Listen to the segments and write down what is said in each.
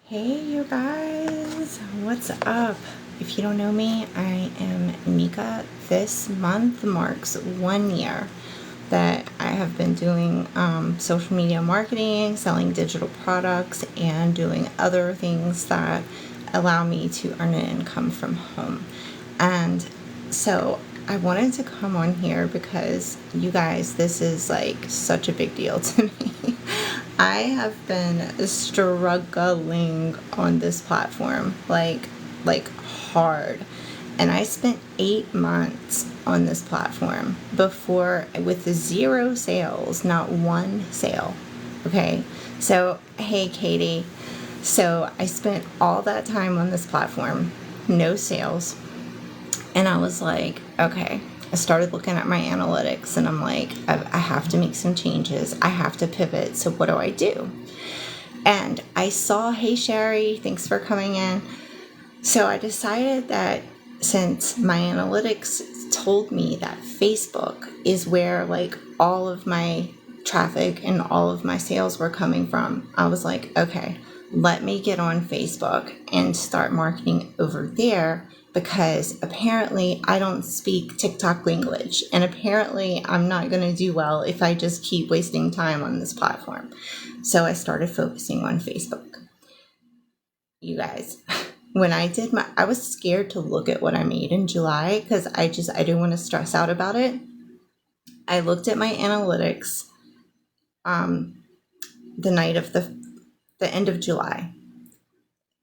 Hey, you guys, what's up? If you don't know me, I am Nika. This month marks 1 year that I have been doing social media marketing, selling digital products, and doing other things that allow me to earn an income from home. And so I wanted to come on here because you guys, this is like such a big deal to me. I have been struggling on this platform like hard. And I spent 8 months on this platform before with zero sales, not one sale. Okay. So, hey, Katie. So I spent all that time on this platform, no sales. And I was like, okay. I started looking at my analytics and I'm like, I have to make some changes. I have to pivot. So what do I do? And I saw, hey, Sherry, thanks for coming in. So I decided that since my analytics told me that Facebook is where like all of my traffic and all of my sales were coming from, I was like, okay, let me get on Facebook and start marketing over there, because apparently I don't speak TikTok language, and apparently I'm not going to do well if I just keep wasting time on this platform. So I started focusing on Facebook. You guys, when I was scared to look at what I made in July because I didn't want to stress out about it. I looked at my analytics the night of the end of July.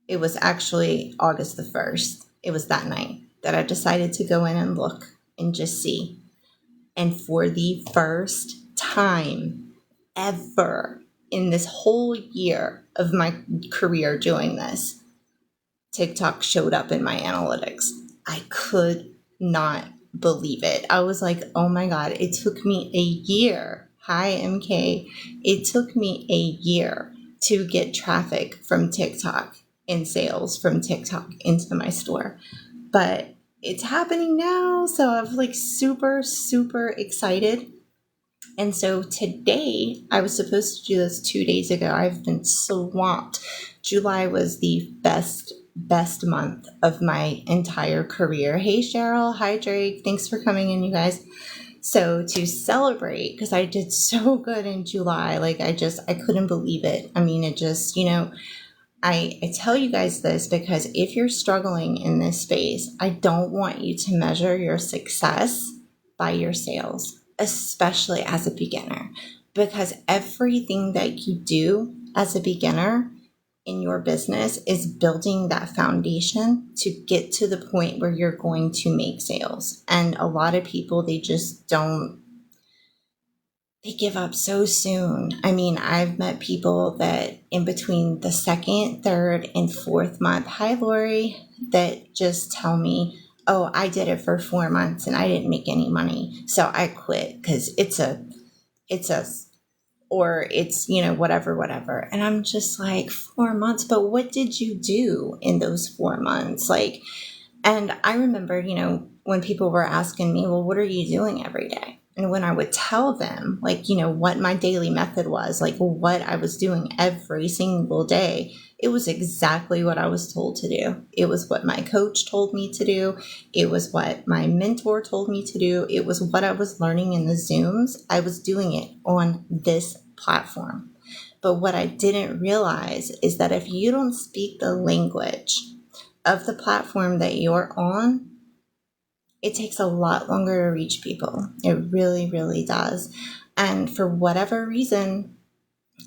It was actually August the 1st. It was that night that I decided to go in and look and just see. And for the first time ever in this whole year of my career doing this, TikTok showed up in my analytics. I could not believe it. I was like, oh my God, it took me a year. Hi, MK. It took me a year to get traffic from TikTok and sales from TikTok into my store. But it's happening now. So I'm like super, super excited. And so today, I was supposed to do this 2 days ago. I've been swamped. July was the best month of my entire career. Hey, Cheryl. Hi, Drake. Thanks for coming in, you guys. So to celebrate, because I did so good in July, like I couldn't believe it. I mean, it just, I tell you guys this because if you're struggling in this space, I don't want you to measure your success by your sales, especially as a beginner, because everything that you do as a beginner in your business is building that foundation to get to the point where you're going to make sales. And a lot of people, they just don't, they give up so soon. I mean, I've met people that in between the second, third, and fourth month, hi, Lori, that just tell me, oh, I did it for 4 months and I didn't make any money. So I quit because or it's, whatever. And I'm just like, 4 months, but what did you do in those 4 months? Like, and I remember, when people were asking me, well, what are you doing every day? And when I would tell them, like, what my daily method was, like what I was doing every single day, it was exactly what I was told to do. It was what my coach told me to do. It was what my mentor told me to do. It was what I was learning in the Zooms. I was doing it on this platform. But what I didn't realize is that if you don't speak the language of the platform that you're on, it takes a lot longer to reach people. It really, really does. And for whatever reason,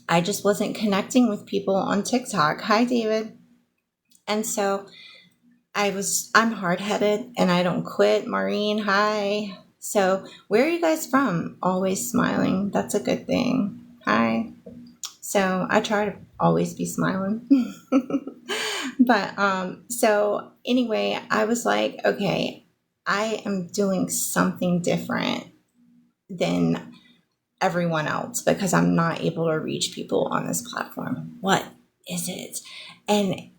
I just wasn't connecting with people on TikTok. Hi, David. And so I'm hard-headed and I don't quit. Maureen, hi. So where are you guys from? Always smiling. That's a good thing. Hi. So I try to always be smiling. But so anyway, I was like, okay, I am doing something different than everyone else because I'm not able to reach people on this platform. What is it? And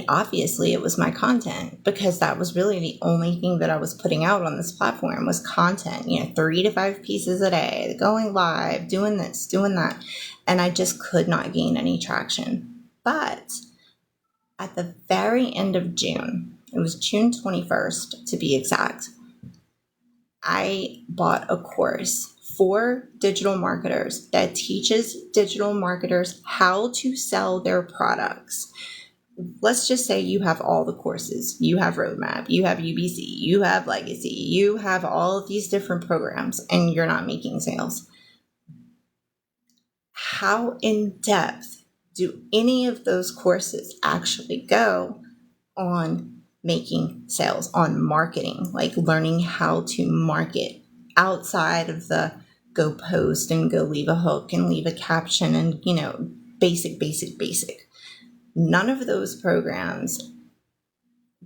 obviously it was my content, because that was really the only thing that I was putting out on this platform was content, 3 to 5 pieces a day, going live, doing this, doing that. And I just could not gain any traction. But At the very end of June, it was June 21st to be exact, I bought a course for digital marketers that teaches digital marketers how to sell their products. Let's just say you have all the courses. You have Roadmap, you have UBC, you have Legacy, you have all of these different programs, and you're not making sales. How in depth do any of those courses actually go on making sales, on marketing, like learning how to market outside of the go post and go leave a hook and leave a caption and, basic. None of those programs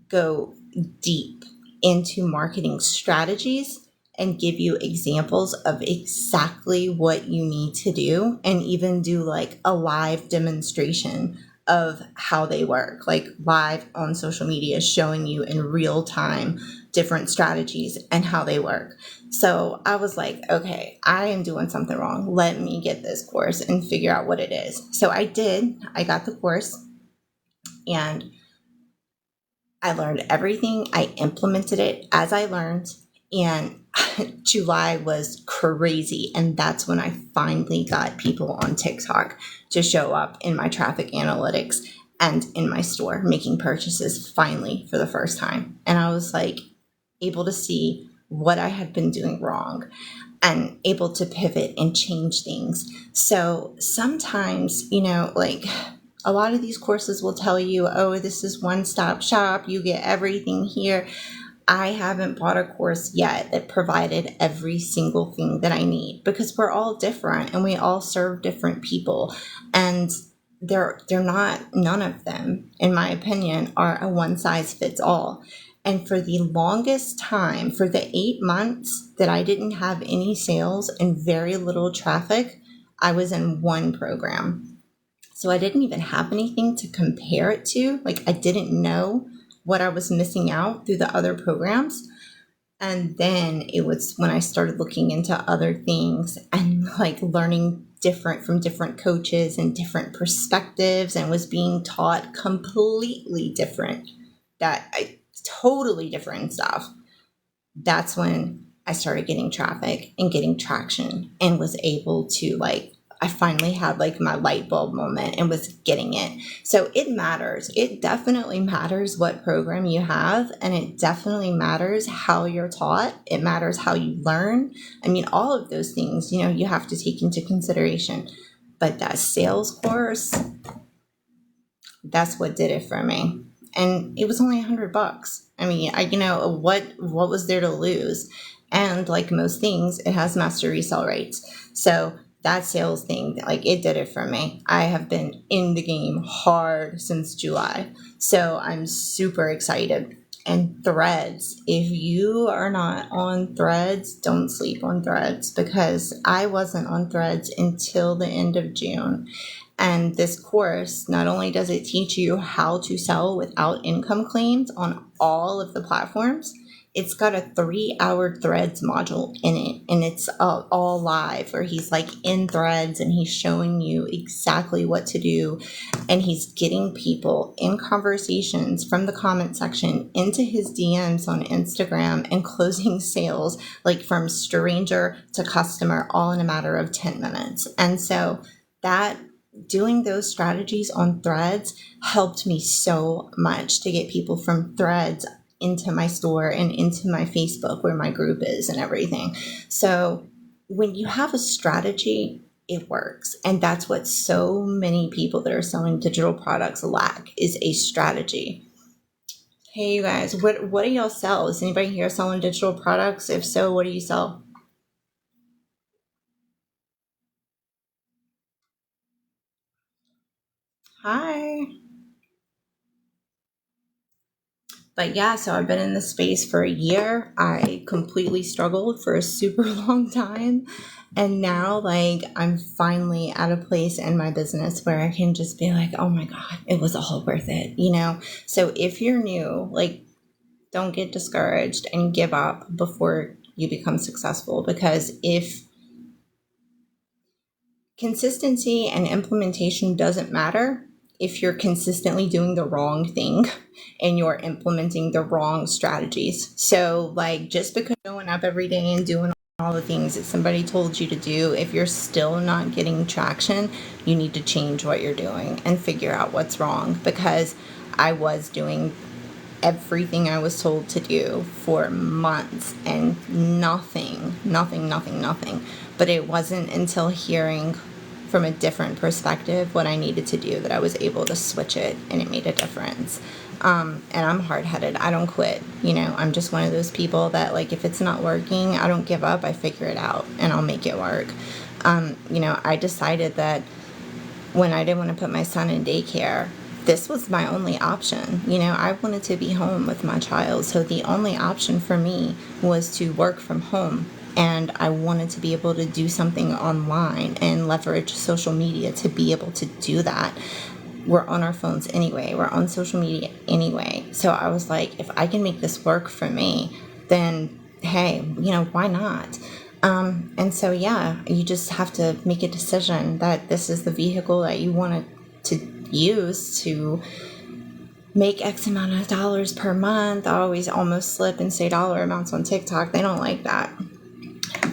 go deep into marketing strategies and give you examples of exactly what you need to do, and even do like a live demonstration of how they work, like live on social media, showing you in real time different strategies and how they work. So I was like, okay, I am doing something wrong. Let me get this course and figure out what it is. So I did. I got the course and I learned everything. I implemented it as I learned. And July was crazy. And that's when I finally got people on TikTok to show up in my traffic analytics and in my store making purchases finally for the first time. And I was like able to see what I had been doing wrong and able to pivot and change things. So sometimes, like a lot of these courses will tell you, oh, this is one-stop shop. You get everything here. I haven't bought a course yet that provided every single thing that I need, because we're all different and we all serve different people. And they're not, none of them, in my opinion, are a one size fits all. And for the longest time, for the 8 months that I didn't have any sales and very little traffic, I was in one program. So I didn't even have anything to compare it to. Like, I didn't know what I was missing out through the other programs. And then it was when I started looking into other things and like learning different from different coaches and different perspectives, and was being taught completely different, totally different stuff. That's when I started getting traffic and getting traction and was able to I finally had like my light bulb moment and was getting it. So it matters. It definitely matters what program you have, and it definitely matters how you're taught. It matters how you learn. I mean, all of those things, you have to take into consideration. But that sales course, that's what did it for me. And it was only $100. I mean, what was there to lose? And like most things, it has master resale rates. So that sales thing, it did it for me. I have been in the game hard since July. So I'm super excited. And Threads, if you are not on Threads, don't sleep on Threads, because I wasn't on Threads until the end of June. And this course, not only does it teach you how to sell without income claims on all of the platforms, it's got a 3-hour Threads module in it, and it's all live, where he's like in Threads and he's showing you exactly what to do, and he's getting people in conversations from the comment section into his DMs on Instagram and closing sales like from stranger to customer, all in a matter of 10 minutes. And so that doing those strategies on Threads helped me so much to get people from Threads into my store and into my Facebook, where my group is and everything. So when you have a strategy, it works. And that's what so many people that are selling digital products lack, is a strategy. Hey, you guys, what do y'all sell? Is anybody here selling digital products? If so, what do you sell? Hi. But yeah, so I've been in this space for a year. I completely struggled for a super long time. And now, I'm finally at a place in my business where I can just be like, oh my God, it was all worth it. So if you're new, don't get discouraged and give up before you become successful. Because if consistency and implementation doesn't matter, if you're consistently doing the wrong thing and you're implementing the wrong strategies. So like, just because you're going up every day and doing all the things that somebody told you to do, if you're still not getting traction, you need to change what you're doing and figure out what's wrong. Because I was doing everything I was told to do for months and nothing. But it wasn't until hearing from a different perspective what I needed to do that I was able to switch it, and it made a difference. And I'm hard-headed. I don't quit. I'm just one of those people that, like, if it's not working, I don't give up. I figure it out and I'll make it work. I decided that when I didn't want to put my son in daycare, this was my only option. I wanted to be home with my child. So the only option for me was to work from home. And I wanted to be able to do something online and leverage social media to be able to do that. We're on our phones anyway. We're on social media anyway. So I was like, if I can make this work for me, then hey, why not? And so, yeah, you just have to make a decision that this is the vehicle that you want to use to make X amount of dollars per month. I always almost slip and say dollar amounts on TikTok. They don't like that.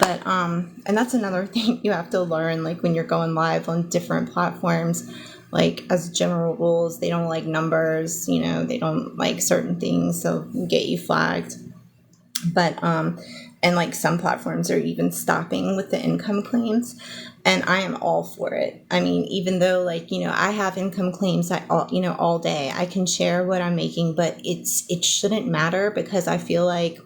But, and that's another thing you have to learn, like when you're going live on different platforms, like as general rules, they don't like numbers, they don't like certain things, so get you flagged. But, and like some platforms are even stopping with the income claims, and I am all for it. I mean, even though like, I have income claims all day, I can share what I'm making, but it shouldn't matter, because I feel like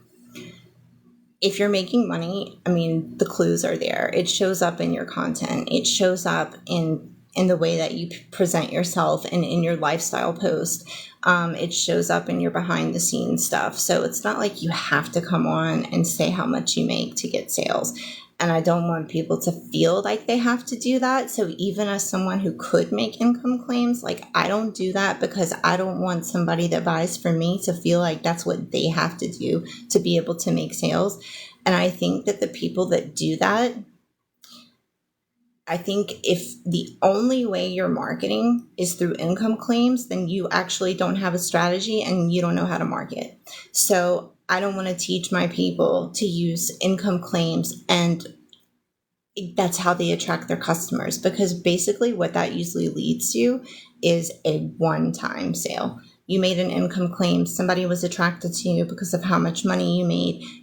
if you're making money, I mean, the clues are there. It shows up in your content. It shows up in the way that you present yourself and in your lifestyle post. It shows up in your behind the scenes stuff. So it's not like you have to come on and say how much you make to get sales. And I don't want people to feel like they have to do that. So even as someone who could make income claims, like I don't do that, because I don't want somebody that buys from me to feel like that's what they have to do to be able to make sales. And I think that the people that do that, I think if the only way you're marketing is through income claims, then you actually don't have a strategy and you don't know how to market. So I don't want to teach my people to use income claims and that's how they attract their customers, because basically what that usually leads to is a one-time sale. You made an income claim, somebody was attracted to you because of how much money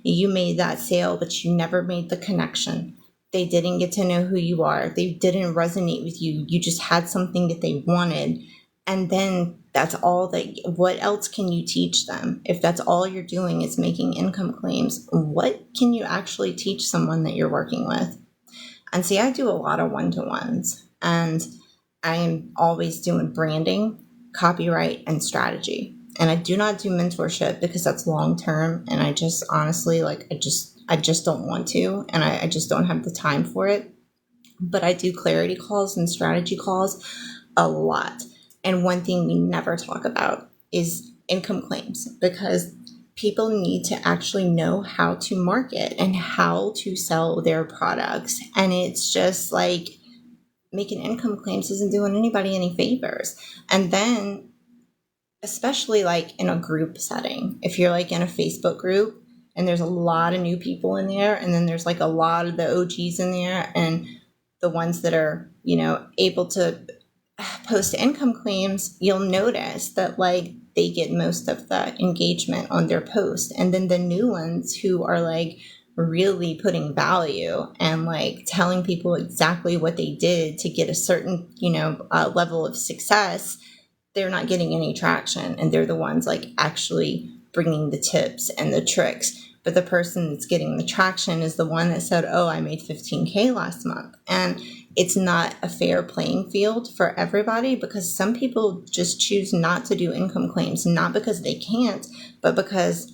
you made that sale, but you never made the connection. They didn't get to know who you are. They didn't resonate with you. You just had something that they wanted. And then that's all what else can you teach them? If that's all you're doing is making income claims, what can you actually teach someone that you're working with? And see, I do a lot of one-to-ones, and I am always doing branding, copyright, and strategy. And I do not do mentorship because that's long-term. And I just honestly, I just don't want to, and I just don't have the time for it. But I do clarity calls and strategy calls a lot. And one thing we never talk about is income claims, because people need to actually know how to market and how to sell their products. And it's just like making income claims isn't doing anybody any favors. And then, especially like in a group setting, if you're like in a Facebook group and there's a lot of new people in there, and then there's like a lot of the OGs in there, and the ones that are, able to post income claims, you'll notice that like they get most of the engagement on their post. And then the new ones who are like really putting value and like telling people exactly what they did to get a certain, level of success, they're not getting any traction. And they're the ones like actually bringing the tips and the tricks. But the person that's getting the traction is the one that said, oh, I made 15K last month. And it's not a fair playing field for everybody, because some people just choose not to do income claims, not because they can't, but because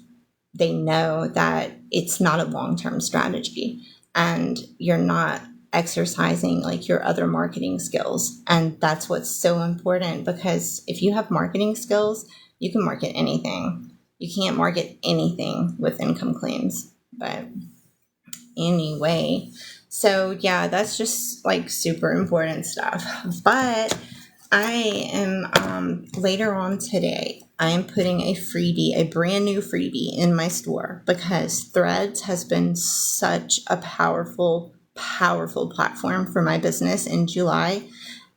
they know that it's not a long-term strategy and you're not exercising like your other marketing skills. And that's what's so important, because if you have marketing skills, you can market anything. You can't market anything with income claims. But anyway, so yeah, that's just like super important stuff. But I am later on today. I am putting a brand new freebie in my store because Threads has been such a powerful platform for my business in July.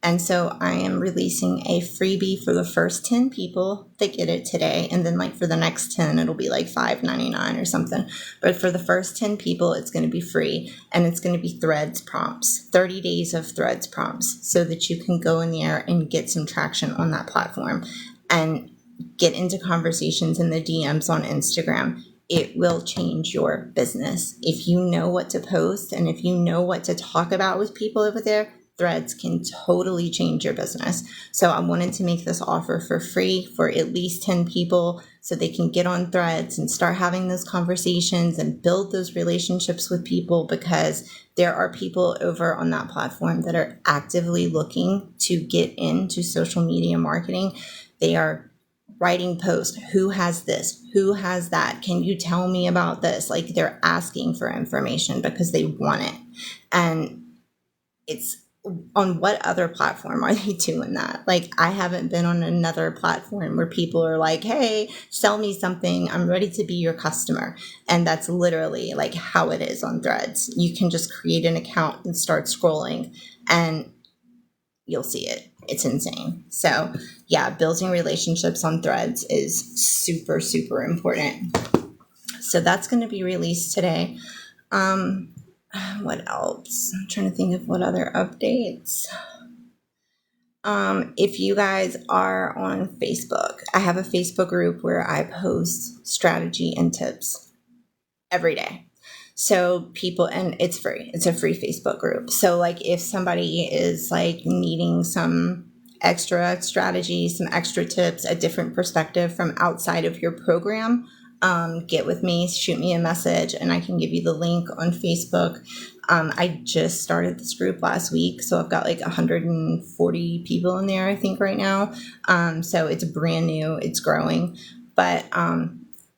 And so I am releasing a freebie for the first 10 people that get it today. And then like for the next 10, it'll be like $5.99 or something. But for the first 10 people, it's going to be free. And it's going to be Threads prompts, 30 days of Threads prompts, so that you can go in there and get some traction on that platform and get into conversations in the DMs on Instagram. It will change your business. If you know what to post and if you know what to talk about with people over there, Threads can totally change your business. So I wanted to make this offer for free for at least 10 people so they can get on Threads and start having those conversations and build those relationships with people, because there are people over on that platform that are actively looking to get into social media marketing. They are writing posts. Who has this? Who has that? Can you tell me about this? Like, they're asking for information because they want it. And it's, on what other platform are they doing that? Like, I haven't been on another platform where people are like, hey, sell me something. I'm ready to be your customer. And that's literally like how it is on Threads. You can just create an account and start scrolling and you'll see it. It's insane. So yeah, building relationships on Threads is super, super important. So that's going to be released today. What else? I'm trying to think of what other updates. If you guys are on Facebook, I have a Facebook group where I post strategy and tips every day. So people, and it's free. It's a free Facebook group. So like if somebody is like needing some extra strategy, some extra tips, a different perspective from outside of your program, get with me, shoot me a message, and I can give you the link on Facebook. I just started this group last week, so I've got like 140 people in there, I think, right now. So it's brand new, it's growing, but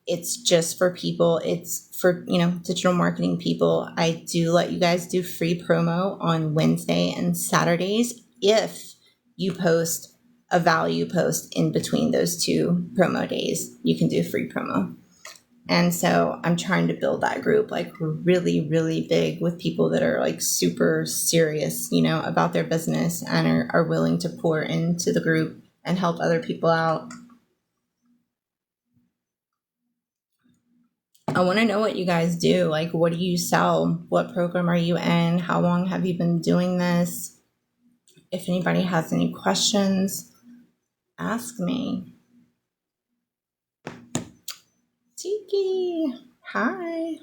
it's just for people. It's for, digital marketing people. I do let you guys do free promo on Wednesday and Saturdays if you post a value post in between those two promo days. You can do free promo. And so I'm trying to build that group like really, really big with people that are like super serious, about their business and are willing to pour into the group and help other people out. I want to know what you guys do. Like, what do you sell? What program are you in? How long have you been doing this? If anybody has any questions, ask me. Tiki, hi.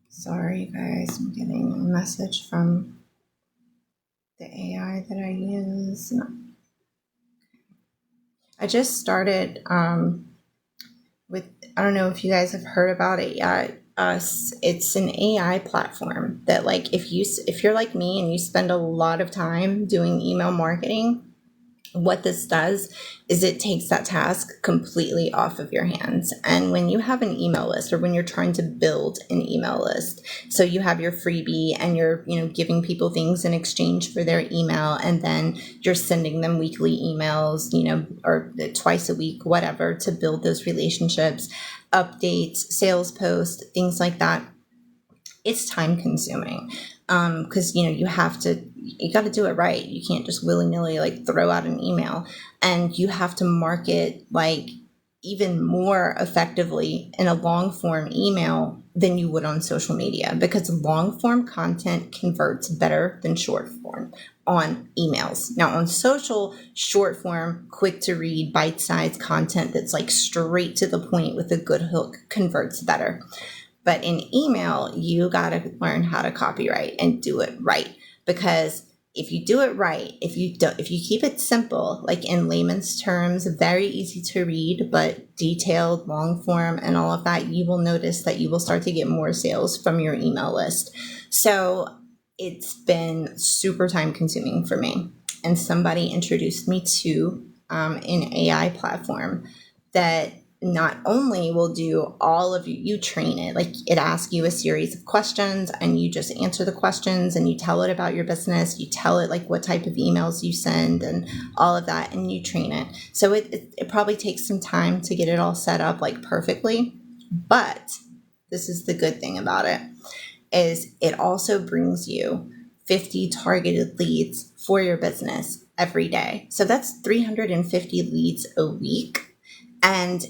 Sorry, guys. I'm getting a message from the AI that I use. I just started with, I don't know if you guys have heard about it yet. It's an AI platform that, like, if you're like me and you spend a lot of time doing email marketing, what this does is it takes that task completely off of your hands. And when you have an email list, or when you're trying to build an email list, so you have your freebie and you're, giving people things in exchange for their email, and then you're sending them weekly emails, or twice a week, whatever, to build those relationships, updates, sales posts, things like that. It's time consuming. Because you got to do it right. You can't just willy-nilly like throw out an email, and you have to market like even more effectively in a long form email than you would on social media, because long form content converts better than short form on emails. Now on social, short form, quick to read, bite-sized content that's like straight to the point with a good hook converts better. But in email, you got to learn how to copywrite and do it right. Because if you do it right, if you keep it simple, like in layman's terms, very easy to read, but detailed, long form, and all of that, you will notice that you will start to get more sales from your email list. So it's been super time consuming for me. And somebody introduced me to an AI platform that not only will do all of you train it, like it asks you a series of questions and you just answer the questions and you tell it about your business, you tell it like what type of emails you send and all of that, and you train it. So it probably takes some time to get it all set up like perfectly, but this is the good thing about it, is it also brings you 50 targeted leads for your business every day. So that's 350 leads a week, and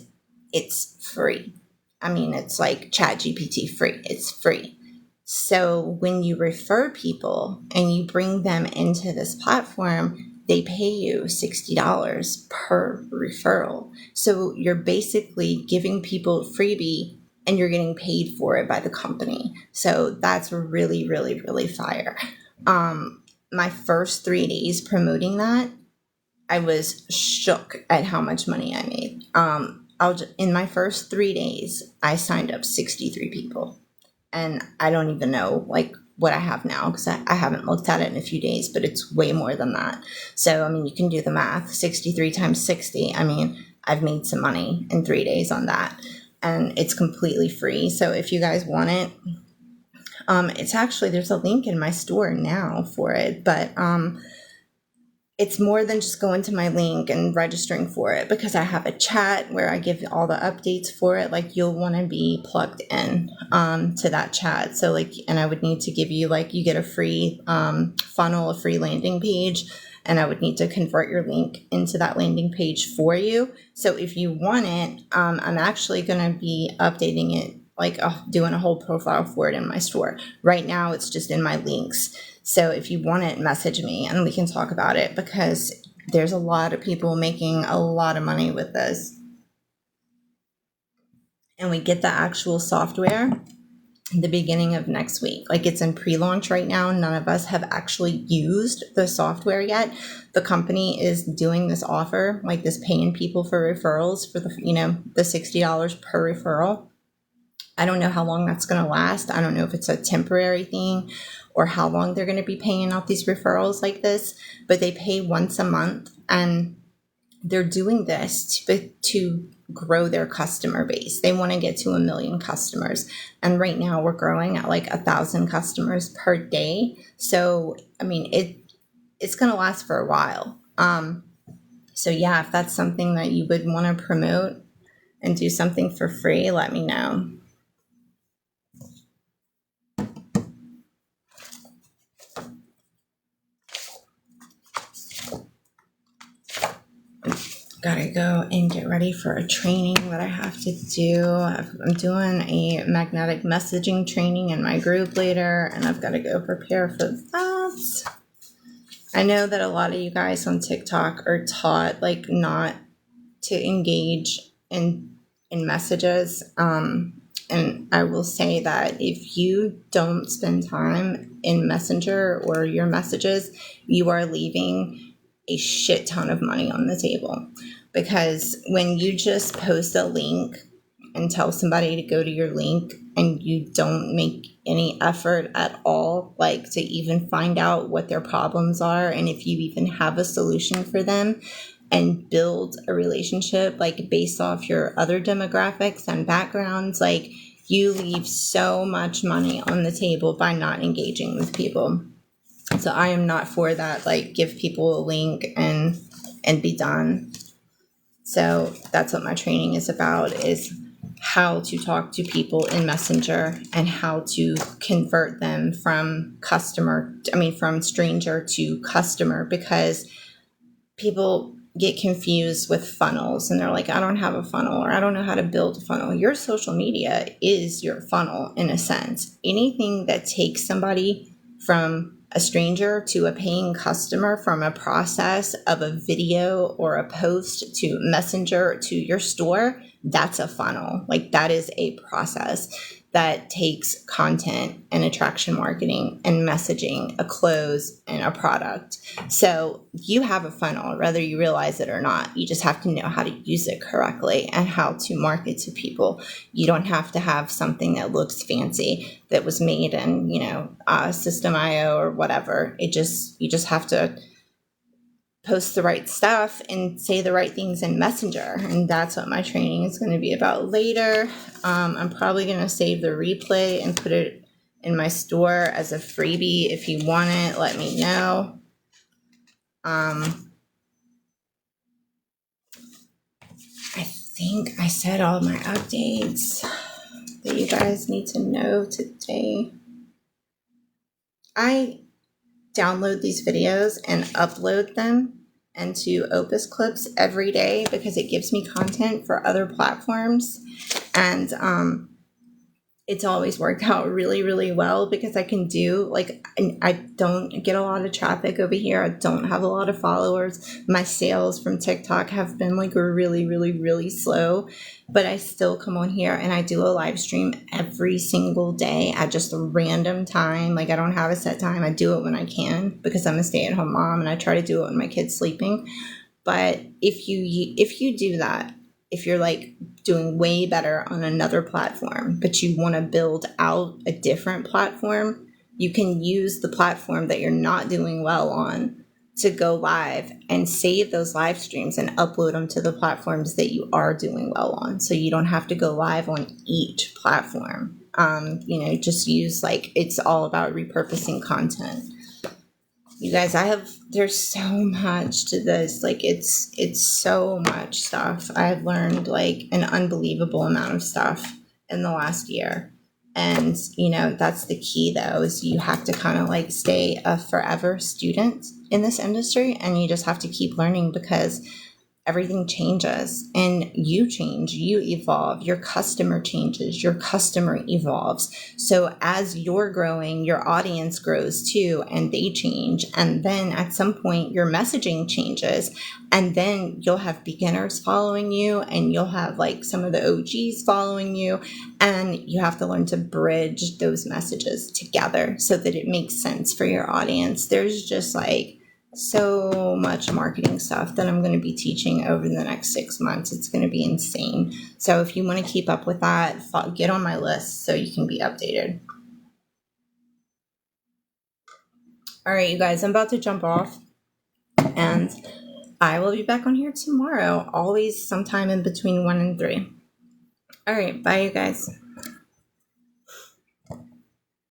it's free. I mean, it's like ChatGPT free. It's free. So when you refer people and you bring them into this platform, they pay you $60 per referral. So you're basically giving people a freebie and you're getting paid for it by the company. So that's really, really, really fire. My first 3 days promoting that, I was shook at how much money I made. In my first 3 days, I signed up 63 people, and I don't even know like what I have now because I haven't looked at it in a few days, but it's way more than that. So, I mean, you can do the math, 63 times 60. I mean, I've made some money in 3 days on that, and it's completely free. So if you guys want it, it's actually, there's a link in my store now for it, but it's more than just going to my link and registering for it, because I have a chat where I give all the updates for it. Like, you'll want to be plugged in to that chat. So like, and I would need to give you, like, you get a free funnel, a free landing page, and I would need to convert your link into that landing page for you. So if you want it, I'm actually going to be updating it, like doing a whole profile for it in my store. Right now, it's just in my links. So if you want it, message me and we can talk about it, because there's a lot of people making a lot of money with this. And we get the actual software the beginning of next week. Like, it's in pre-launch right now. None of us have actually used the software yet. The company is doing this offer, like this paying people for referrals for the $60 per referral. I don't know how long that's going to last. I don't know if it's a temporary thing or how long they're going to be paying out these referrals like this, but they pay once a month, and they're doing this to grow their customer base. They want to get to 1 million customers. And right now we're growing at like 1,000 customers per day. So, I mean, it's going to last for a while. So yeah, if that's something that you would want to promote and do something for free, let me know. Gotta go and get ready for a training that I have to do. I'm doing a magnetic messaging training in my group later, and I've got to go prepare for that. I know that a lot of you guys on TikTok are taught like not to engage in messages. And I will say that if you don't spend time in Messenger or your messages, you are leaving a shit ton of money on the table. Because when you just post a link and tell somebody to go to your link and you don't make any effort at all, like to even find out what their problems are and if you even have a solution for them, and build a relationship like based off your other demographics and backgrounds, like you leave so much money on the table by not engaging with people. So I am not for that, like give people a link and be done. So that's what my training is about, is how to talk to people in Messenger and how to convert them from stranger to customer, because people get confused with funnels and they're like, I don't have a funnel, or I don't know how to build a funnel. Your social media is your funnel in a sense. Anything that takes somebody from a stranger to a paying customer, from a process of a video or a post to Messenger to your store, that's a funnel. Like, that is a process that takes content and attraction marketing and messaging, a close and a product. So you have a funnel, whether you realize it or not. You just have to know how to use it correctly and how to market to people. You don't have to have something that looks fancy that was made in, System.io or whatever. You just have to post the right stuff and say the right things in Messenger. And that's what my training is going to be about later. I'm probably going to save the replay and put it in my store as a freebie. If you want it, let me know. I think I said all my updates that you guys need to know today. I download these videos and upload them into Opus Clips every day because it gives me content for other platforms. And it's always worked out really, really well because I can do, like, I don't get a lot of traffic over here. I don't have a lot of followers. My sales from TikTok have been like really, really, really slow, but I still come on here and I do a live stream every single day at just a random time. Like, I don't have a set time. I do it when I can because I'm a stay-at-home mom and I try to do it when my kid's sleeping. But if you do that, if you're like doing way better on another platform, but you want to build out a different platform, you can use the platform that you're not doing well on to go live and save those live streams and upload them to the platforms that you are doing well on. So you don't have to go live on each platform. Just use, like, it's all about repurposing content. You guys, there's so much to this. Like, it's so much stuff. I've learned like an unbelievable amount of stuff in the last year. And, that's the key though, is you have to kind of like stay a forever student in this industry, and you just have to keep learning because everything changes and you change, you evolve, your customer changes, your customer evolves. So as you're growing, your audience grows too, and they change. And then at some point your messaging changes, and then you'll have beginners following you, and you'll have like some of the OGs following you, and you have to learn to bridge those messages together so that it makes sense for your audience. There's just like so much marketing stuff that I'm going to be teaching over the next 6 months. It's going to be insane. So if you want to keep up with that, get on my list so you can be updated. All right, you guys, I'm about to jump off, and I will be back on here tomorrow, always sometime in between 1 and 3. All right, bye, you guys.